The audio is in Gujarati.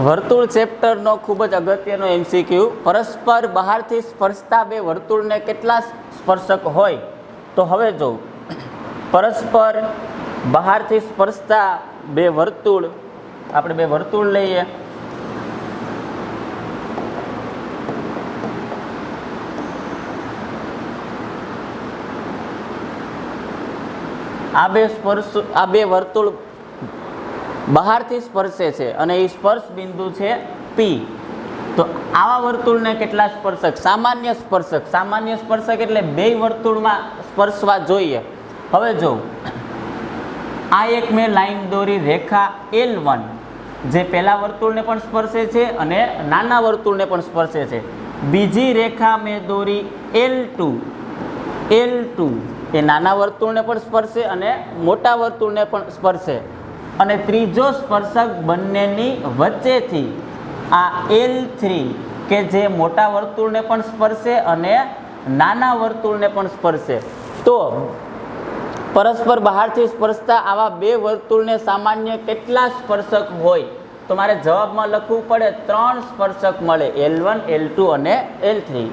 વર્તુળ ચેપ્ટરનો ખૂબ જ અગત્યનો એમસીક્યુ. પરસ્પર બહારથી સ્પર્શતા બે વર્તુળને કેટલા સ્પર્શક હોય? તો હવે જો પરસ્પર બહારથી સ્પર્શતા બે વર્તુળ, આપણે બે વર્તુળ લઈએ. આ બે વર્તુળ બહારથી સ્પર્શે છે અને એ સ્પર્શ બિંદુ છે પી. તો આવા વર્તુળને કેટલા સ્પર્શક? સામાન્ય સ્પર્શક. સામાન્ય સ્પર્શક એટલે બે વર્તુળમાં સ્પર્શવા જોઈએ. હવે જો આ એક મેં લાઈન દોરી, રેખા L1, જે પહેલા વર્તુળને પણ સ્પર્શે છે અને નાના વર્તુળને પણ સ્પર્શે છે. બીજી રેખા મેં દોરી L2. એ નાના વર્તુળને પણ સ્પર્શે અને મોટા વર્તુળને પણ સ્પર્શે. અને ત્રીજો સ્પર્શક બંનેની વચ્ચેથી આ L3, કે જે મોટા વર્તુળને પણ સ્પર્શે અને નાના વર્તુળને પણ સ્પર્શે. તો પરસ્પર બહારથી સ્પર્શતા આવા બે વર્તુળને સામાન્ય કેટલા સ્પર્શક હોય? તો મારે જવાબમાં લખવું પડે 3 સ્પર્શક મળે, L1, L2 અને L3.